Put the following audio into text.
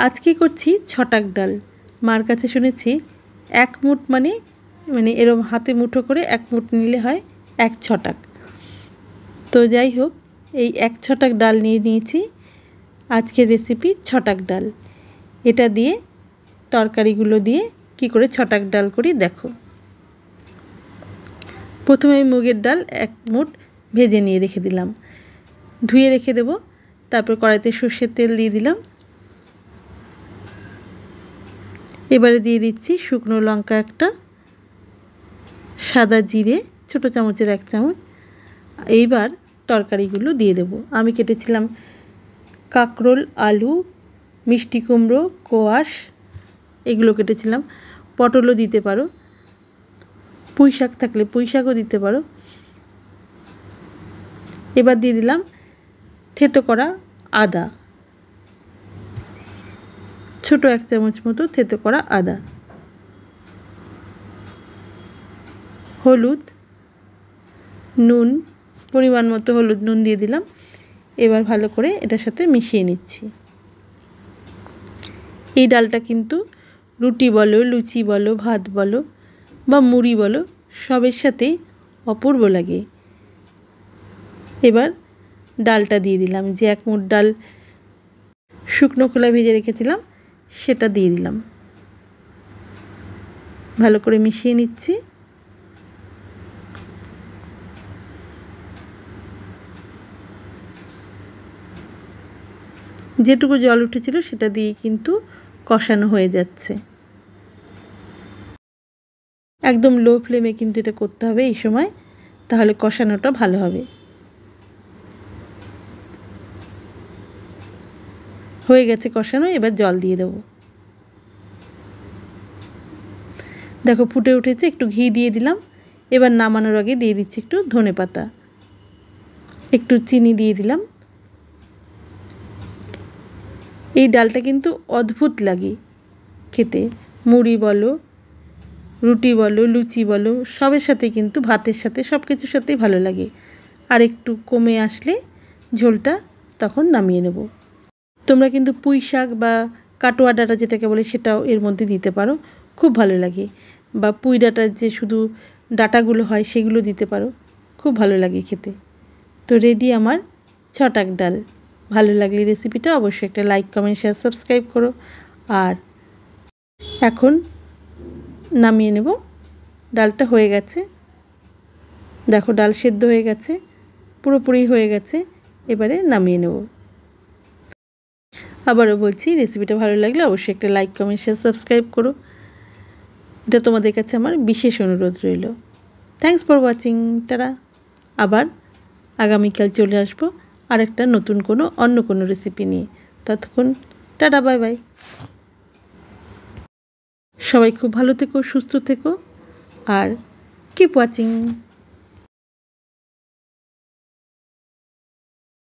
আজকে করছি ছটাক ডাল। মার কাছে শুনেছি এক মুঠ মানে মানে এরম হাতে মুঠো করে এক মুঠ নিলে হয় এক ছটাক। তো যাই হোক, এই এক ছটাক ডাল নিয়ে নিয়েছি। আজকের রেসিপি ছটাক ডাল। এটা দিয়ে তরকারিগুলো দিয়ে কি করে ছটাক ডাল করি দেখো। প্রথমে আমি মুগের ডাল এক মুঠ ভেজে নিয়ে রেখে দিলাম, ধুয়ে রেখে দেব। তারপর কড়াইতে সর্ষের তেল দিয়ে দিলাম। এবারে দিয়ে দিচ্ছি শুকনো লঙ্কা একটা, সাদা জিরে ছোটো চামচের 1 চামচ। এইবার তরকারিগুলো দিয়ে দেব। আমি কেটেছিলাম কাঁকরোল, আলু, মিষ্টি কুমড়ো, কোয়াশ, এগুলো কেটেছিলাম। পটলও দিতে পারো, পুঁই শাক থাকলে পুঁই শাকও দিতে পারো। এবার দিয়ে দিলাম থেতো করা আদা, ছোটো 1 চামচ মতো থেতো করা আদা, হলুদ, নুন, পরিমাণ মতো হলুদ নুন দিয়ে দিলাম। এবার ভালো করে এটার সাথে মিশিয়ে নিচ্ছি। এই ডালটা কিন্তু রুটি বলো, লুচি বলো, ভাত বলো বা মুড়ি বলো, সবের সাথেই অপূর্ব লাগে। এবার ডালটা দিয়ে দিলাম, যে এক মুঠ ডাল শুকনো খোলা ভেজে রেখেছিলাম সেটা দিয়ে দিলাম। ভালো করে মিশিয়ে নিচ্ছি। যেটুকু জল উঠেছিল সেটা দিয়ে কিন্তু কষানো হয়ে যাচ্ছে। একদম লো ফ্লেমে কিন্তু এটা করতে হবে এই সময়, তাহলে কষানোটা ভালো হবে। হয়ে গেছে কষানো, এবার জল দিয়ে দেব। দেখো ফুটে উঠেছে, একটু ঘি দিয়ে দিলাম। এবার নামানোর আগে দিয়ে দিচ্ছি একটু ধনেপাতা, একটু চিনি দিয়ে দিলাম। এই ডালটা কিন্তু অদ্ভুত লাগে খেতে, মুড়ি বলো, রুটি বলো, লুচি বলো, সবের সাথে কিন্তু ভাতের সাথে সব কিছুর সাথেই ভালো লাগে। আর একটু কমে আসলে ঝোলটা তখন নামিয়ে নেব। তোমরা কিন্তু পুঁই শাক বা কাটোয়া ডাঁটা যেটাকে বলে সেটাও এর মধ্যে দিতে পারো, খুব ভালো লাগে। বা পুঁই ডাঁটার যে শুধু ডাঁটাগুলো হয় সেগুলো দিতে পারো, খুব ভালো লাগে খেতে। তো রেডি আমার ছটাক ডাল। ভালো লাগলে রেসিপিটা অবশ্যই একটা লাইক, কমেন্ট, শেয়ার, সাবস্ক্রাইব করো। আর এখন নামিয়ে নেব। ডালটা হয়ে গেছে, দেখো ডাল সেদ্ধ হয়ে গেছে, পুরোপুরি হয়ে গেছে। এবারে নামিয়ে নেব। আবারও বলছি, রেসিপিটা ভালো লাগলে অবশ্যই একটা লাইক, কমেন্ট, শেয়ার, সাবস্ক্রাইব করো। এটা তোমাদের কাছে আমার বিশেষ অনুরোধ রইল। Thanks for watching. টাটা। আবার আগামীকাল চলে আসবো আরেকটা নতুন অন্য কোনো রেসিপি নিয়ে। ততক্ষণ টাটা, বাই বাই। সবাই খুব ভালো থেকো, সুস্থ থেকো, আর কিপ ওয়াচিং।